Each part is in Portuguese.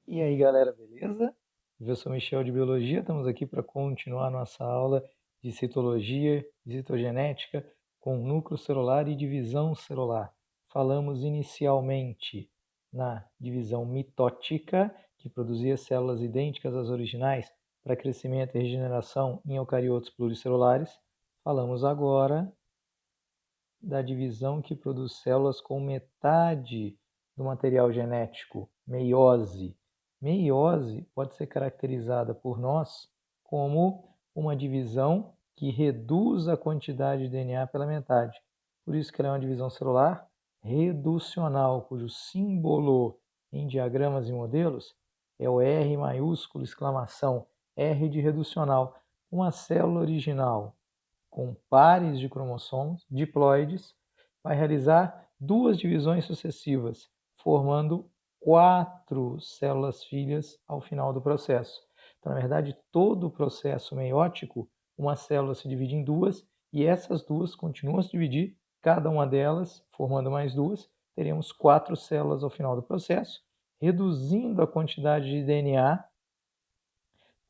E aí, galera, beleza? Eu sou Michel de Biologia, estamos aqui para continuar nossa aula de citologia e citogenética com núcleo celular e divisão celular. Falamos inicialmente na divisão mitótica, que produzia células idênticas às originais para crescimento e regeneração em eucariotos pluricelulares. Falamos agora da divisão que produz células com metade do material genético, meiose. Meiose pode ser caracterizada por nós como uma divisão que reduz a quantidade de DNA pela metade. Por isso que ela é uma divisão celular reducional, cujo símbolo em diagramas e modelos é o R maiúsculo, exclamação, R de reducional. Uma célula original com pares de cromossomos diploides, vai realizar duas divisões sucessivas, formando 4 células filhas ao final do processo. Então, na verdade, todo o processo meiótico, uma célula se divide em duas e essas duas continuam a se dividir, cada uma delas formando mais duas, teremos 4 células ao final do processo, reduzindo a quantidade de DNA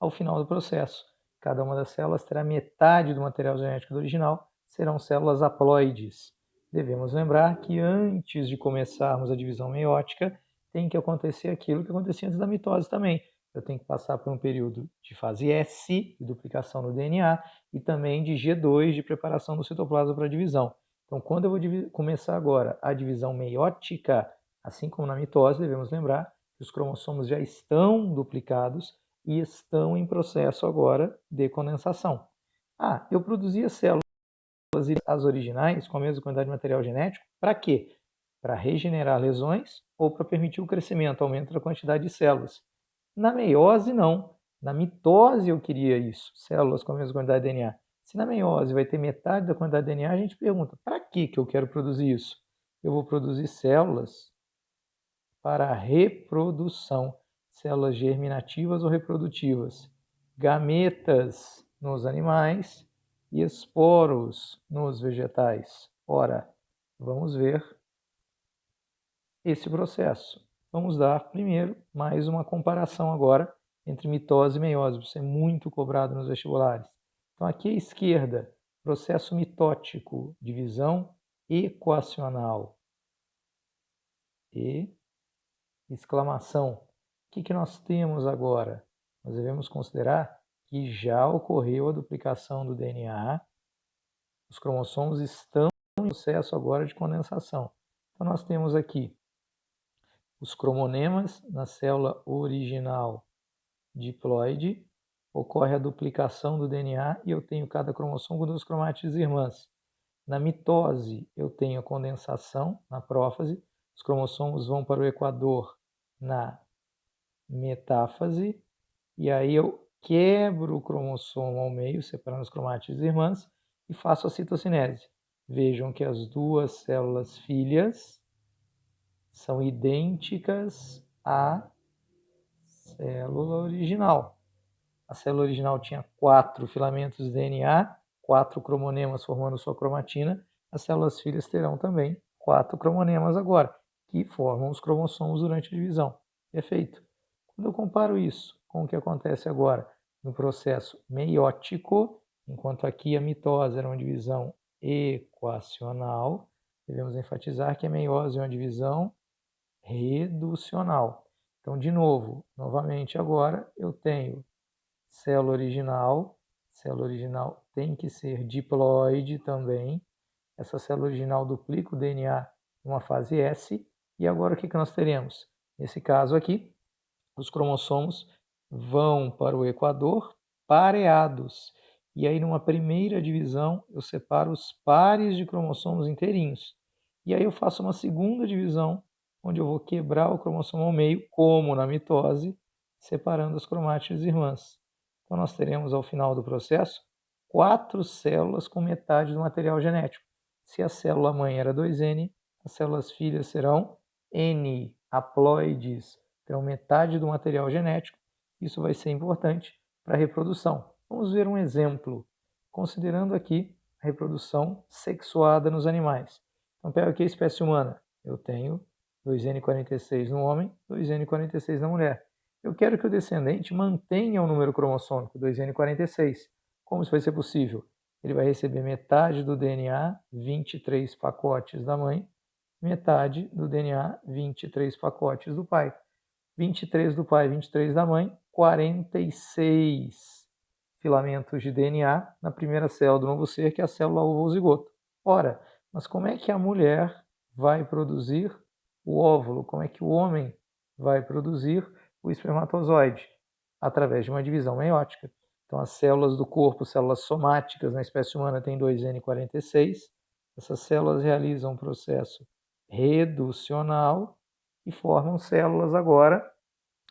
ao final do processo. Cada uma das células terá metade do material genético do original, serão células haploides. Devemos lembrar que antes de começarmos a divisão meiótica, tem que acontecer aquilo que acontecia antes da mitose também. Eu tenho que passar por um período de fase S, de duplicação no DNA, e também de G2, de preparação do citoplasma para a divisão. Então, quando eu vou começar agora a divisão meiótica, assim como na mitose, devemos lembrar que os cromossomos já estão duplicados e estão em processo agora de condensação. Eu produzia células as originais com a mesma quantidade de material genético, para quê? Para regenerar lesões ou para permitir o crescimento, aumento da quantidade de células. Na meiose, não. Na mitose eu queria isso, células com a mesma quantidade de DNA. Se na meiose vai ter metade da quantidade de DNA, a gente pergunta, para que eu quero produzir isso? Eu vou produzir células para a reprodução, células germinativas ou reprodutivas, gametas nos animais e esporos nos vegetais. Ora, vamos ver esse processo. Vamos dar primeiro mais uma comparação agora entre mitose e meiose, isso é muito cobrado nos vestibulares. Então aqui à esquerda, processo mitótico, divisão equacional. E exclamação. O que nós temos agora? Nós devemos considerar que já ocorreu a duplicação do DNA, os cromossomos estão em processo agora de condensação. Então nós temos aqui os cromonemas na célula original diploide, ocorre a duplicação do DNA e eu tenho cada cromossomo com duas cromátides irmãs. Na mitose, eu tenho a condensação na prófase, os cromossomos vão para o equador na metáfase, e aí eu quebro o cromossomo ao meio, separando as cromátides irmãs, e faço a citocinese. Vejam que as duas células filhas são idênticas à célula original. A célula original tinha 4 filamentos de DNA, 4 cromonemas formando sua cromatina. As células filhas terão também 4 cromonemas agora, que formam os cromossomos durante a divisão. Perfeito. Quando eu comparo isso com o que acontece agora no processo meiótico, enquanto aqui a mitose era uma divisão equacional, devemos enfatizar que a meiose é uma divisão reducional. Então, de novo, novamente agora, eu tenho célula original tem que ser diploide também. Essa célula original duplica o DNA numa fase S, e agora o que nós teremos? Nesse caso aqui, os cromossomos vão para o equador pareados. E aí, numa primeira divisão, eu separo os pares de cromossomos inteirinhos. E aí eu faço uma segunda divisão, onde eu vou quebrar o cromossomo ao meio, como na mitose, separando as cromátides irmãs. Então, nós teremos, ao final do processo, 4 células com metade do material genético. Se a célula mãe era 2N, as células filhas serão N, haploides, terão metade do material genético. Isso vai ser importante para a reprodução. Vamos ver um exemplo, considerando aqui a reprodução sexuada nos animais. Então, pego aqui a espécie humana. Eu tenho 2N46 no homem, 2N46 na mulher. Eu quero que o descendente mantenha o número cromossômico 2n46. Como isso vai ser possível? Ele vai receber metade do DNA, 23 pacotes da mãe, metade do DNA, 23 pacotes do pai. 23 do pai, 23 da mãe, 46 filamentos de DNA na primeira célula do novo ser, que é a célula ovozigoto. Ora, mas como é que a mulher vai produzir o óvulo? Como é que o homem vai produzir o espermatozoide? Através de uma divisão meiótica. Então, as células do corpo, células somáticas na espécie humana, têm 2n46. Essas células realizam um processo reducional e formam células agora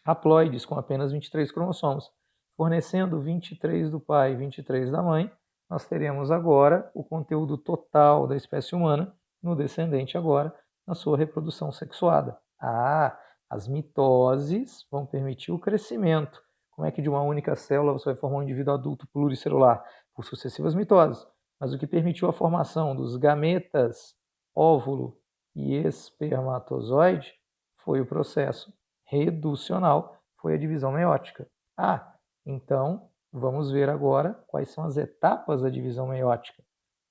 haploides com apenas 23 cromossomos. Fornecendo 23 do pai e 23 da mãe, nós teremos agora o conteúdo total da espécie humana no descendente agora, na sua reprodução sexuada. As mitoses vão permitir o crescimento. Como é que de uma única célula você vai formar um indivíduo adulto pluricelular? Por sucessivas mitoses. Mas o que permitiu a formação dos gametas, óvulo e espermatozoide foi o processo reducional, foi a divisão meiótica. Então vamos ver agora quais são as etapas da divisão meiótica.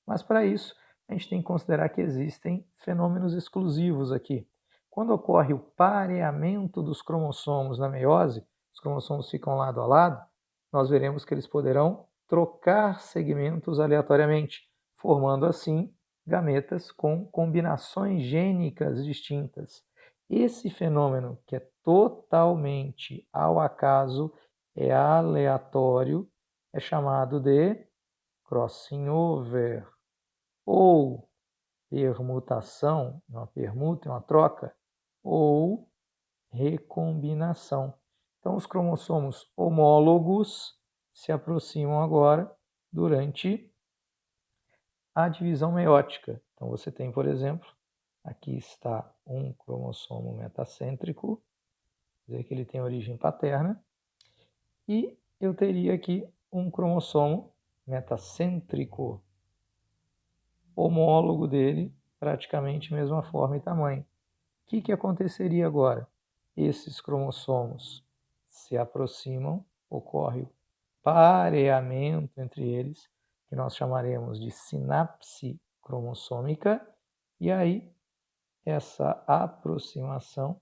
Mas para isso, a gente tem que considerar que existem fenômenos exclusivos aqui. Quando ocorre o pareamento dos cromossomos na meiose, os cromossomos ficam lado a lado, nós veremos que eles poderão trocar segmentos aleatoriamente, formando assim gametas com combinações gênicas distintas. Esse fenômeno, que é totalmente ao acaso, é aleatório, é chamado de crossing over, ou permutação, uma permuta, uma troca, ou recombinação. Então, os cromossomos homólogos se aproximam agora durante a divisão meiótica. Então, você tem, por exemplo, aqui está um cromossomo metacêntrico, quer dizer que ele tem origem paterna, e eu teria aqui um cromossomo metacêntrico, homólogo dele, praticamente mesma forma e tamanho. O que aconteceria agora? Esses cromossomos se aproximam, ocorre o pareamento entre eles, que nós chamaremos de sinapse cromossômica, e aí essa aproximação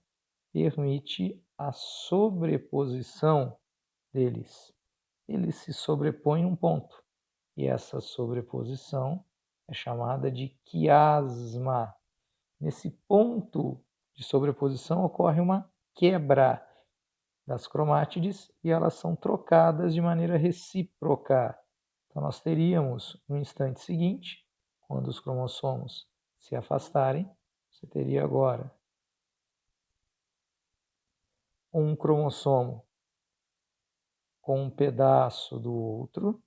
permite a sobreposição deles. Eles se sobrepõem um ponto, e essa sobreposição é chamada de quiasma. Nesse ponto de sobreposição ocorre uma quebra das cromátides e elas são trocadas de maneira recíproca. Então nós teríamos no instante seguinte, quando os cromossomos se afastarem, você teria agora um cromossomo com um pedaço do outro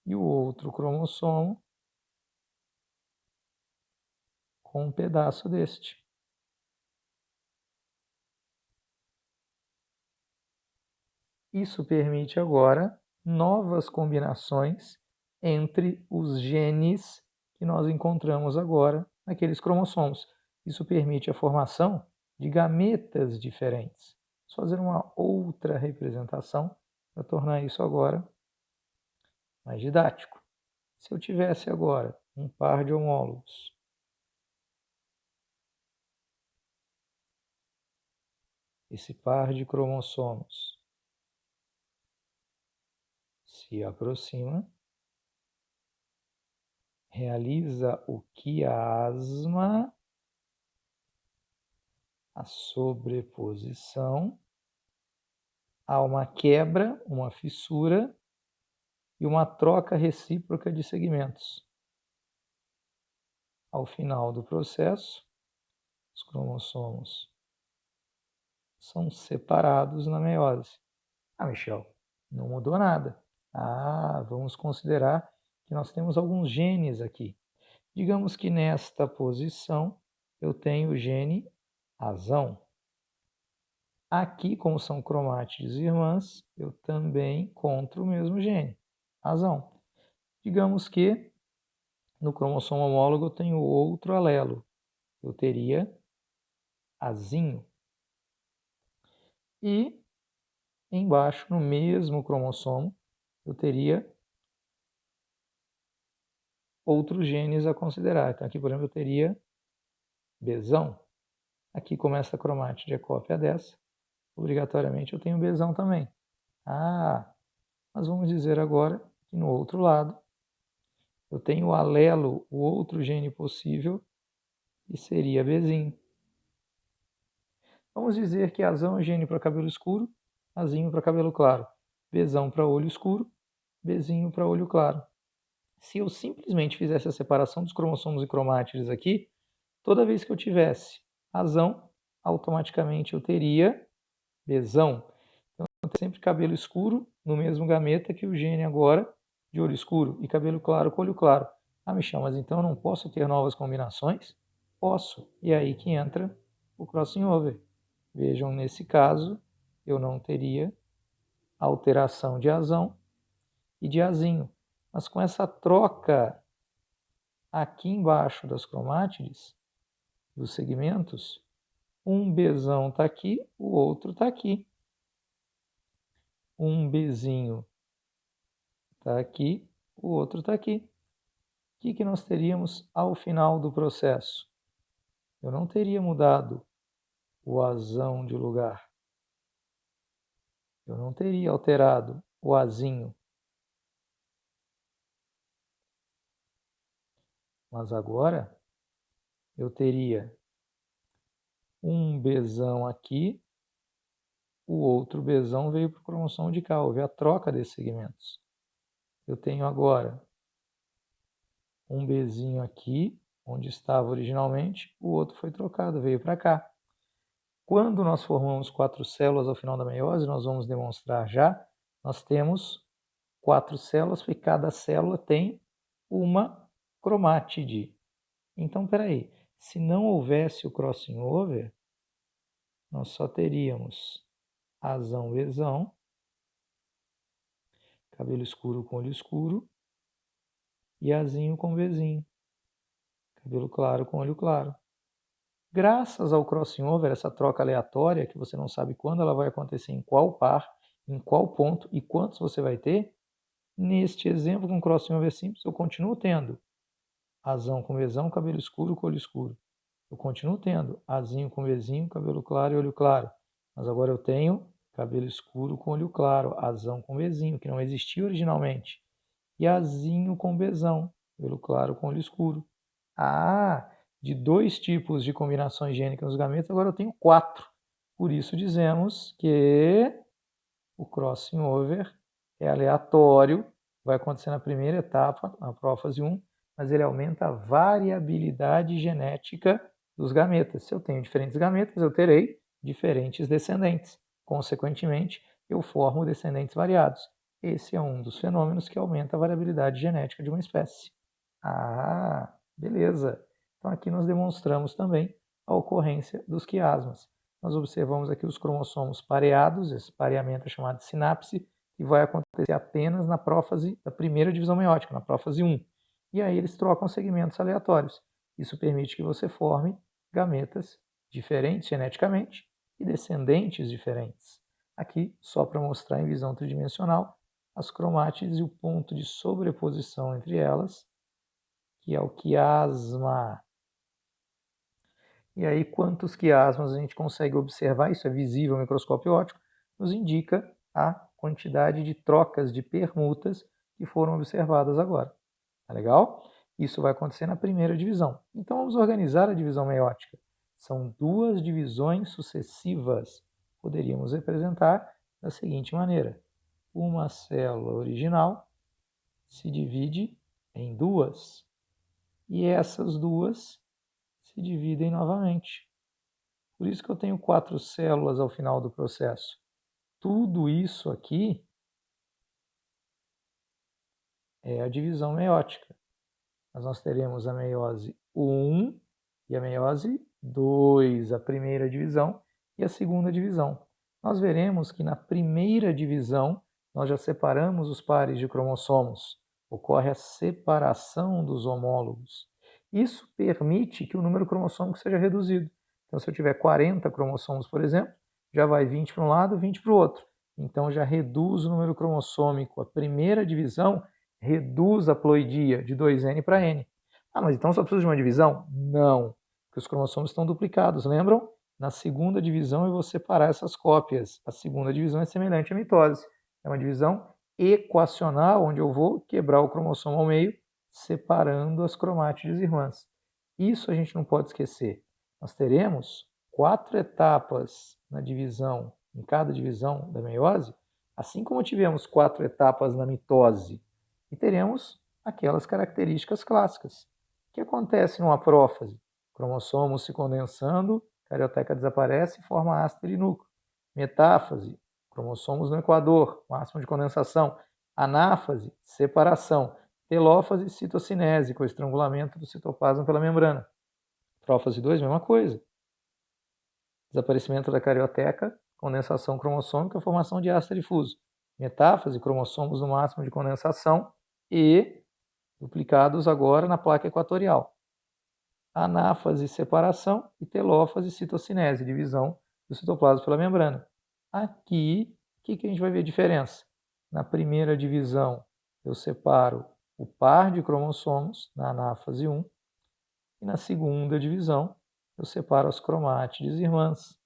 e o outro cromossomo com um pedaço deste. Isso permite agora novas combinações entre os genes que nós encontramos agora naqueles cromossomos. Isso permite a formação de gametas diferentes. Vou fazer uma outra representação para tornar isso agora mais didático. Se eu tivesse agora um par de homólogos, esse par de cromossomos se aproxima, realiza o quiasma, a sobreposição, há uma quebra, uma fissura e uma troca recíproca de segmentos. Ao final do processo, os cromossomos são separados na meiose. Michel, não mudou nada. Vamos considerar que nós temos alguns genes aqui. Digamos que nesta posição eu tenho o gene azão. Aqui, como são cromátides irmãs, eu também encontro o mesmo gene, azão. Digamos que no cromossomo homólogo eu tenho outro alelo. Eu teria azinho. E embaixo, no mesmo cromossomo, eu teria outros genes a considerar. Então, aqui, por exemplo, eu teria Bzão. Aqui começa a cromátide, é cópia dessa. Obrigatoriamente eu tenho Bzão também. Mas vamos dizer agora que no outro lado eu tenho o alelo, o outro gene possível, que seria Bzinho. Vamos dizer que Azão é gene para cabelo escuro, Azinho para cabelo claro, Bzão para olho escuro, Bzinho para olho claro. Se eu simplesmente fizesse a separação dos cromossomos e cromátides aqui, toda vez que eu tivesse Azão, automaticamente eu teria Bzão. Então, eu tenho sempre cabelo escuro no mesmo gameta que o gene agora de olho escuro e cabelo claro com olho claro. Michel, mas então eu não posso ter novas combinações? Posso. E é aí que entra o crossing over. Vejam, nesse caso, eu não teria alteração de Azão e de Azinho. Mas com essa troca aqui embaixo das cromátides, dos segmentos, um Bzão está aqui, o outro está aqui. Um Bzinho está aqui, o outro está aqui. O que nós teríamos ao final do processo? Eu não teria mudado o Azão de lugar. Eu não teria alterado o Azinho. Mas agora eu teria um Bzão aqui, o outro Bzão veio para o cromossomo de cá. Houve a troca desses segmentos. Eu tenho agora um Bzinho aqui, onde estava originalmente, o outro foi trocado, veio para cá. Quando nós formamos 4 células ao final da meiose, nós vamos demonstrar já, nós temos 4 células, porque cada célula tem uma cromátide. Então, peraí, se não houvesse o crossing over, nós só teríamos Azão, Bzão, cabelo escuro com olho escuro, e Azinho com Bzinho, cabelo claro com olho claro. Graças ao crossing over, essa troca aleatória, que você não sabe quando ela vai acontecer, em qual par, em qual ponto e quantos você vai ter, neste exemplo com crossing over simples, eu continuo tendo Azão com Bzão, cabelo escuro com olho escuro. Eu continuo tendo Azinho com Bzinho, cabelo claro e olho claro. Mas agora eu tenho cabelo escuro com olho claro, Azão com Bzinho, que não existia originalmente. E Azinho com Bzão, cabelo claro com olho escuro. De 2 tipos de combinações gênicas nos gametas, agora eu tenho 4. Por isso dizemos que o crossing over é aleatório, vai acontecer na primeira etapa, na prófase 1, mas ele aumenta a variabilidade genética dos gametas. Se eu tenho diferentes gametas, eu terei diferentes descendentes. Consequentemente, eu formo descendentes variados. Esse é um dos fenômenos que aumenta a variabilidade genética de uma espécie. Beleza. Então aqui nós demonstramos também a ocorrência dos quiasmas. Nós observamos aqui os cromossomos pareados, esse pareamento é chamado de sinapse, e vai acontecer apenas na prófase da primeira divisão meiótica, na prófase 1. E aí eles trocam segmentos aleatórios. Isso permite que você forme gametas diferentes geneticamente e descendentes diferentes. Aqui, só para mostrar em visão tridimensional, as cromátides e o ponto de sobreposição entre elas, que é o quiasma. E aí, quantos quiasmas a gente consegue observar, isso é visível no microscópio óptico, nos indica a quantidade de trocas de permutas que foram observadas agora. Tá legal? Isso vai acontecer na primeira divisão. Então, vamos organizar a divisão meiótica. São 2 divisões sucessivas. Poderíamos representar da seguinte maneira. Uma célula original se divide em 2. E essas 2 se dividem novamente. Por isso que eu tenho 4 células ao final do processo. Tudo isso aqui é a divisão meiótica. Mas nós teremos a meiose 1 e a meiose 2, a primeira divisão e a segunda divisão. Nós veremos que na primeira divisão nós já separamos os pares de cromossomos. Ocorre a separação dos homólogos. Isso permite que o número cromossômico seja reduzido. Então, se eu tiver 40 cromossomos, por exemplo, já vai 20 para um lado, 20 para o outro. então já reduz o número cromossômico. A primeira divisão reduz a ploidia de 2N para N. Ah, mas então só preciso de uma divisão? Não, porque os cromossomos estão duplicados, lembram? Na segunda divisão eu vou separar essas cópias. A segunda divisão é semelhante à mitose. É uma divisão equacional, onde eu vou quebrar o cromossomo ao meio, separando as cromátides irmãs. Isso a gente não pode esquecer. Nós teremos 4 etapas na divisão, em cada divisão da meiose, assim como tivemos 4 etapas na mitose, e teremos aquelas características clássicas. O que acontece numa prófase? Cromossomos se condensando, carioteca desaparece e forma áster e núcleo. Metáfase, cromossomos no equador, máximo de condensação. Anáfase, separação. Telófase, citocinese, com o estrangulamento do citoplasma pela membrana. Prófase 2, mesma coisa. Desaparecimento da carioteca, condensação cromossômica, formação de áster difuso. Metáfase, cromossomos no máximo de condensação e duplicados agora na placa equatorial. Anáfase, separação, e telófase, citocinese, divisão do citoplasma pela membrana. Aqui, o que a gente vai ver a diferença? Na primeira divisão, eu separo o par de cromossomos, na anáfase 1, e na segunda divisão, eu separo as cromátides irmãs,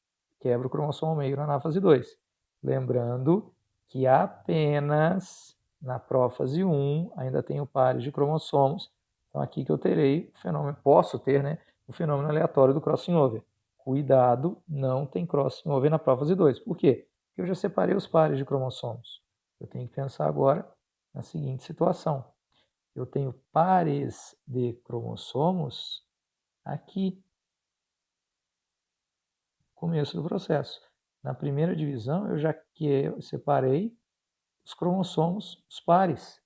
quebro o cromossomo ao meio na anáfase 2. Lembrando que apenas na prófase 1 ainda tenho pares de cromossomos, então aqui que eu terei o fenômeno, posso ter, né, o fenômeno aleatório do crossing over. Cuidado, não tem crossing over na prófase 2. Por quê? Porque eu já separei os pares de cromossomos. Eu tenho que pensar agora na seguinte situação. Eu tenho pares de cromossomos aqui, começo do processo. Na primeira divisão, eu já separei os cromossomos, os pares.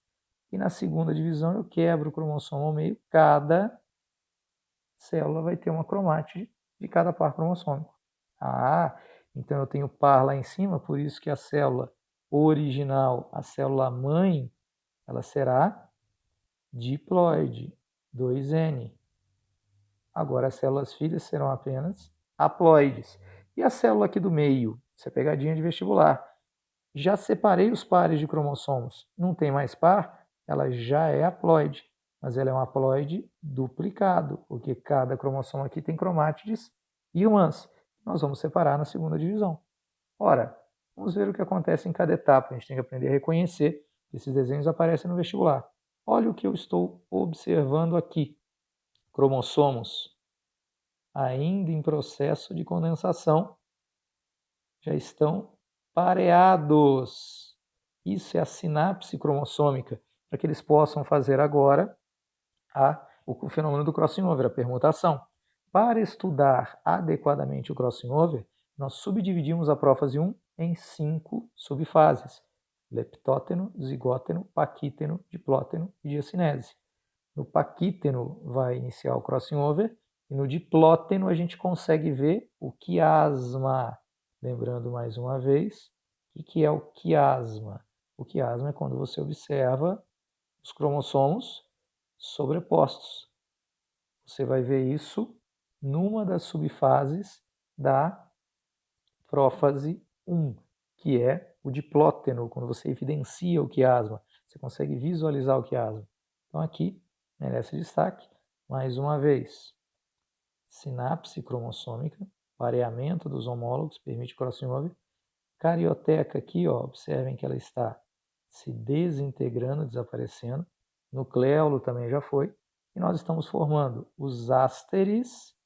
E na segunda divisão, eu quebro o cromossomo ao meio. Cada célula vai ter uma cromátide de cada par cromossômico. Ah, então eu tenho par lá em cima, por isso que a célula original, a célula mãe, ela será diploide, 2N. Agora as células filhas serão apenas haploides. E a célula aqui do meio? Isso é pegadinha de vestibular. Já separei os pares de cromossomos. Não tem mais par? Ela já é haploide. Mas ela é um haploide duplicado, porque cada cromossomo aqui tem cromátides irmãs. Nós vamos separar na segunda divisão. Ora, vamos ver o que acontece em cada etapa. A gente tem que aprender a reconhecer que esses desenhos aparecem no vestibular. Olha o que eu estou observando aqui. Cromossomos ainda em processo de condensação, já estão pareados. Isso é a sinapse cromossômica, para que eles possam fazer agora o fenômeno do crossing over, a permutação. Para estudar adequadamente o crossing over, nós subdividimos a prófase 1 em 5 subfases: leptóteno, zigóteno, paquíteno, diplóteno e diacinese. No paquíteno vai iniciar o crossing over, e no diplóteno a gente consegue ver o quiasma. Lembrando mais uma vez, o que é o quiasma? O quiasma é quando você observa os cromossomos sobrepostos. Você vai ver isso numa das subfases da prófase 1, que é o diplóteno, quando você evidencia o quiasma. Você consegue visualizar o quiasma. Então aqui merece destaque, mais uma vez, sinapse cromossômica, pareamento dos homólogos, permite crossing over. Carioteca aqui, ó, observem que ela está se desintegrando, desaparecendo. Nucleolo também já foi. E nós estamos formando os ásteres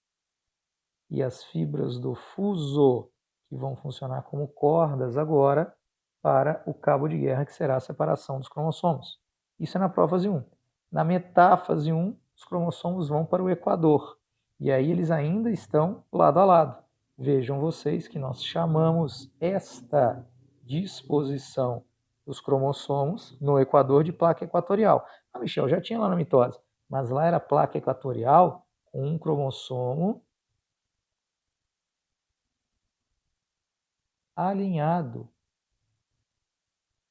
e as fibras do fuso, que vão funcionar como cordas agora para o cabo de guerra, que será a separação dos cromossomos. Isso é na prófase 1. Na metáfase 1, os cromossomos vão para o equador. E aí eles ainda estão lado a lado. Vejam vocês que nós chamamos esta disposição dos cromossomos no equador de placa equatorial. Ah, Michel, já tinha lá na mitose, mas lá era placa equatorial com um cromossomo alinhado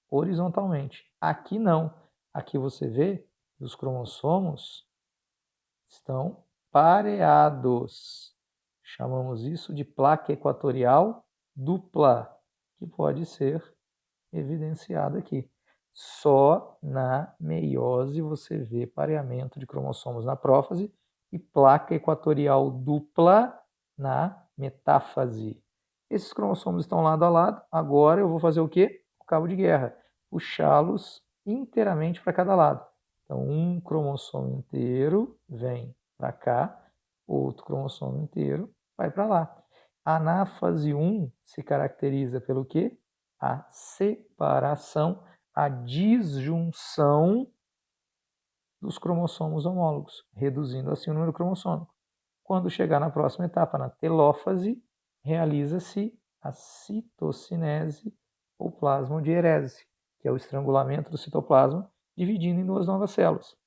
horizontalmente. Aqui não. Aqui você vê que os cromossomos estão pareados. Chamamos isso de placa equatorial dupla, que pode ser evidenciado aqui. Só na meiose você vê pareamento de cromossomos na prófase e placa equatorial dupla na metáfase. Esses cromossomos estão lado a lado. Agora eu vou fazer o quê? O cabo de guerra. Puxá-los inteiramente para cada lado. Então, um cromossomo inteiro vem para cá, outro cromossomo inteiro vai para lá. A anáfase 1 se caracteriza pelo quê? A separação, a disjunção dos cromossomos homólogos, reduzindo assim o número cromossômico. Quando chegar na próxima etapa, na telófase, realiza-se a citocinese ou plasmodierese, que é o estrangulamento do citoplasma, dividindo em duas novas células.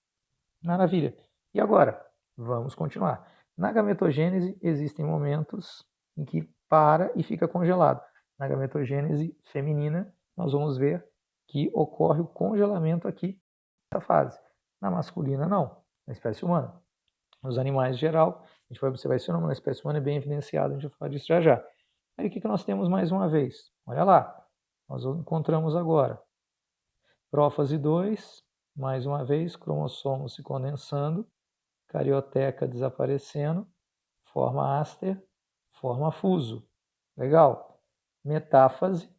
Maravilha. E agora? Vamos continuar. Na gametogênese existem momentos em que para e fica congelado. Na gametogênese feminina, nós vamos ver que ocorre o congelamento aqui nessa fase. Na masculina, não. Na espécie humana. Nos animais em geral, a gente vai observar esse fenômeno. Na espécie humana é bem evidenciado, a gente vai falar disso já já. Aí o que nós temos mais uma vez? Olha lá. Nós encontramos agora prófase 2, mais uma vez, cromossomos se condensando, carioteca desaparecendo, forma áster, forma fuso. Legal. Metáfase,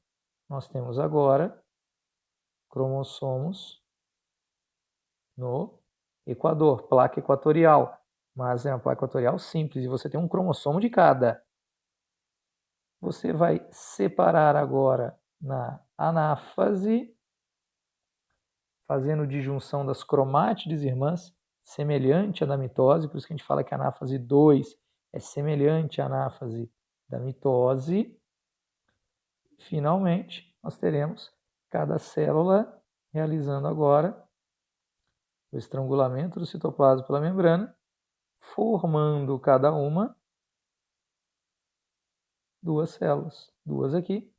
nós temos agora cromossomos no equador, placa equatorial. Mas é uma placa equatorial simples e você tem um cromossomo de cada. Você vai separar agora na anáfase, fazendo disjunção das cromátides irmãs, semelhante à da mitose, por isso que a gente fala que a anáfase 2 é semelhante à anáfase da mitose. Finalmente, nós teremos cada célula realizando agora o estrangulamento do citoplasma pela membrana, formando cada uma duas células, duas aqui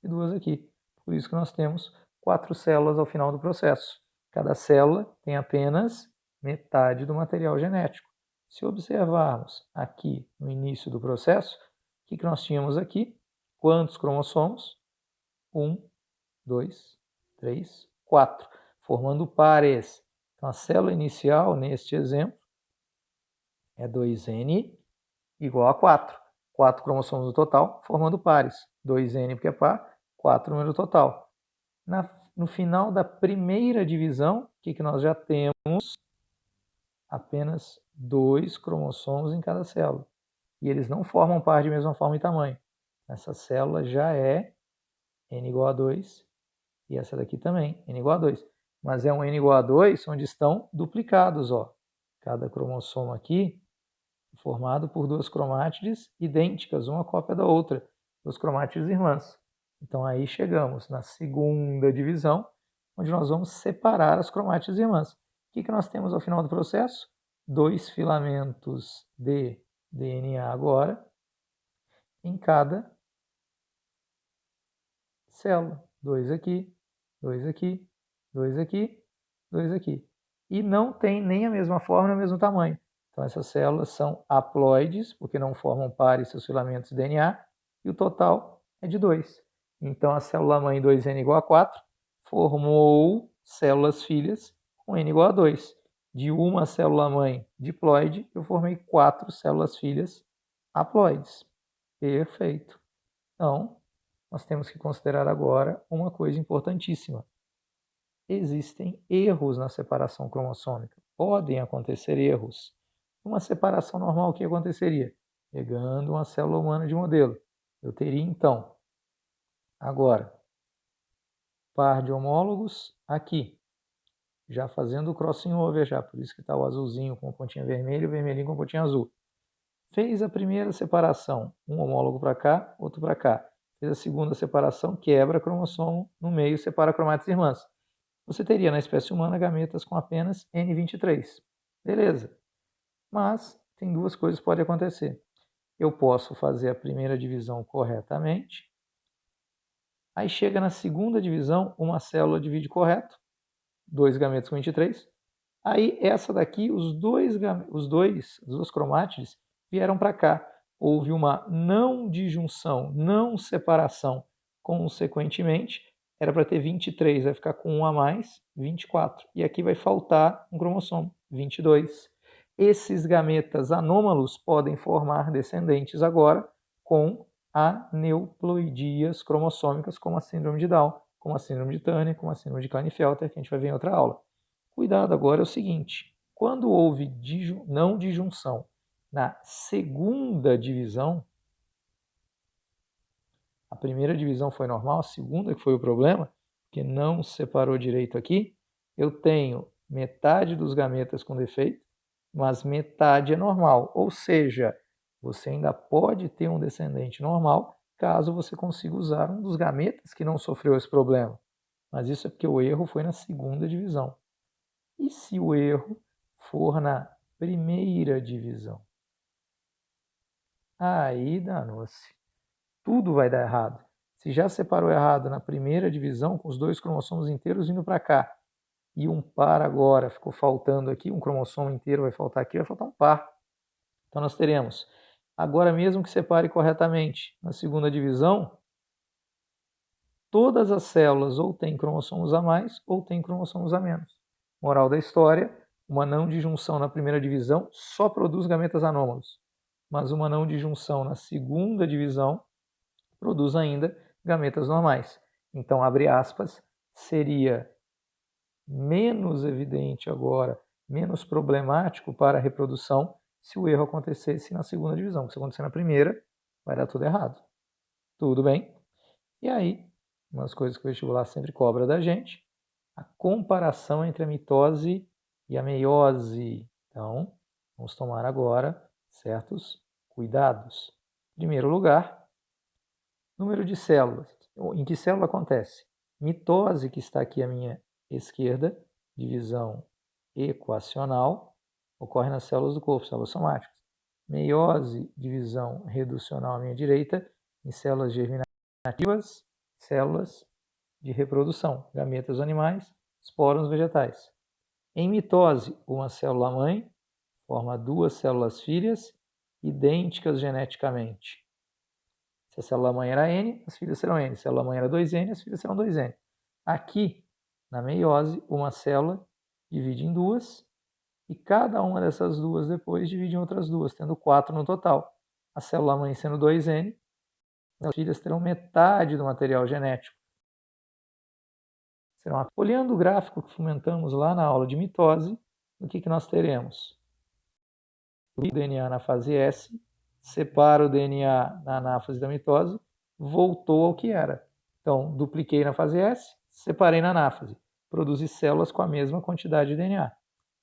e duas aqui. Por isso que nós temos 4 células ao final do processo. Cada célula tem apenas metade do material genético. Se observarmos aqui no início do processo, o que nós tínhamos aqui? Quantos cromossomos? 1, 2, 3, 4, formando pares. Então, a célula inicial, neste exemplo, é 2N igual a 4. 4 cromossomos no total, formando pares. 2N porque é par, 4 número total. No final da primeira divisão, o que nós já temos? Apenas 2 cromossomos em cada célula. E eles não formam par de mesma forma e tamanho. Essa célula já é N igual a 2 e essa daqui também, N igual a 2. Mas é um N igual a 2 onde estão duplicados. Ó. Cada cromossomo aqui é formado por duas cromátides idênticas, uma cópia da outra, duas cromátides irmãs. Então aí chegamos na segunda divisão, onde nós vamos separar as cromátides irmãs. O que nós temos ao final do processo? 2 filamentos de DNA agora em cada célula. 2 aqui, 2 aqui, 2 aqui, 2 aqui. E não tem nem a mesma forma nem o mesmo tamanho. Então essas células são haploides, porque não formam pares seus filamentos de DNA, e o total é de 2. Então a célula mãe 2N igual a 4 formou células filhas com N igual a 2. De uma célula mãe diploide, eu formei 4 células filhas haploides. Perfeito. Então, nós temos que considerar agora uma coisa importantíssima. Existem erros na separação cromossômica. Podem acontecer erros. Uma separação normal, o que aconteceria? Pegando uma célula humana de modelo. Eu teria, então, agora, par de homólogos aqui, já fazendo o crossing over já, por isso que está o azulzinho com pontinha vermelha e o vermelhinho com pontinha azul. Fez a primeira separação, um homólogo para cá, outro para cá. Fez a segunda separação, quebra cromossomo no meio, separa cromátides irmãs. Você teria na espécie humana gametas com apenas N23. Beleza. Mas tem duas coisas que podem acontecer. Eu posso fazer a primeira divisão corretamente. Aí chega na segunda divisão, uma célula divide correto, 2 gametas com 23. Aí essa daqui, as duas cromátides vieram para cá. Houve uma não disjunção, não separação. Consequentemente, era para ter 23, vai ficar com 1 a mais, 24. E aqui vai faltar um cromossomo, 22. Esses gametas anômalos podem formar descendentes agora com aneuploidias cromossômicas, como a síndrome de Down, como a síndrome de Turner, como a síndrome de Klinefelter, que a gente vai ver em outra aula. Cuidado agora é o seguinte, quando houve não disjunção na segunda divisão, a primeira divisão foi normal, a segunda que foi o problema, que não separou direito aqui, eu tenho metade dos gametas com defeito, mas metade é normal. Ou seja, você ainda pode ter um descendente normal, caso você consiga usar um dos gametas que não sofreu esse problema. Mas isso é porque o erro foi na segunda divisão. E se o erro for na primeira divisão? Aí danou-se. Tudo vai dar errado. Se já separou errado na primeira divisão, com os 2 cromossomos inteiros vindo para cá, e um par agora ficou faltando aqui, um cromossomo inteiro vai faltar aqui, vai faltar um par. Então nós teremos, agora mesmo que separe corretamente na segunda divisão, todas as células ou têm cromossomos a mais ou têm cromossomos a menos. Moral da história, uma não disjunção na primeira divisão só produz gametas anômalos, mas uma não disjunção na segunda divisão produz ainda gametas normais. Então, abre aspas, seria menos evidente agora, menos problemático para a reprodução se o erro acontecesse na segunda divisão. Se acontecer na primeira, vai dar tudo errado. Tudo bem? E aí, umas coisas que o vestibular sempre cobra da gente, a comparação entre a mitose e a meiose. Então, vamos tomar agora certos cuidados. Em primeiro lugar, número de células. Em que célula acontece? Mitose, que está aqui à minha esquerda, divisão equacional, ocorre nas células do corpo, células somáticas. Meiose, divisão reducional à minha direita, em células germinativas, células de reprodução, gametas animais, esporos vegetais. Em mitose, uma célula-mãe forma 2 células filhas idênticas geneticamente. Se a célula-mãe era N, as filhas serão N. Se a célula-mãe era 2N, as filhas serão 2N. Aqui, na meiose, uma célula divide em 2 e cada uma dessas 2 depois divide em outras 2, tendo 4 no total. A célula-mãe sendo 2N, as filhas terão metade do material genético. Olhando o gráfico que fomentamos lá na aula de mitose, o que nós teremos? O DNA na fase S, separa o DNA na anáfase da mitose, voltou ao que era. Então, dupliquei na fase S, separei na anáfase. Produzi células com a mesma quantidade de DNA.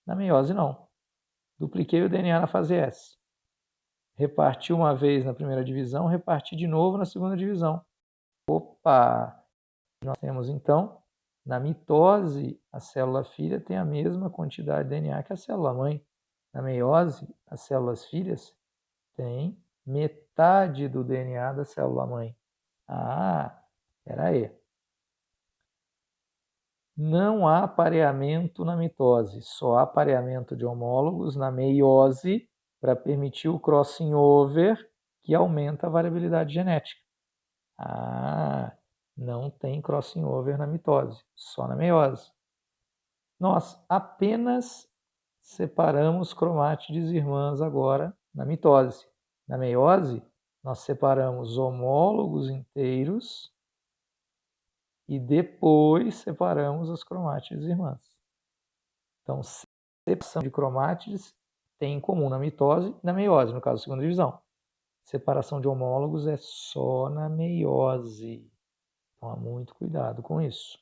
Na meiose, não. Dupliquei o DNA na fase S. Reparti uma vez na primeira divisão, reparti de novo na segunda divisão. Opa! Nós temos, então, na mitose, a célula filha tem a mesma quantidade de DNA que a célula mãe. Na meiose, as células filhas têm metade do DNA da célula mãe. Ah, espera aí. Não há pareamento na mitose, só há pareamento de homólogos na meiose para permitir o crossing over, que aumenta a variabilidade genética. Ah, não tem crossing over na mitose, só na meiose. Nós apenas separamos cromátides irmãs agora na mitose. Na meiose, nós separamos homólogos inteiros e depois separamos as cromátides irmãs. Então, separação de cromátides tem em comum na mitose e na meiose, no caso da segunda divisão. Separação de homólogos é só na meiose. Então, há muito cuidado com isso.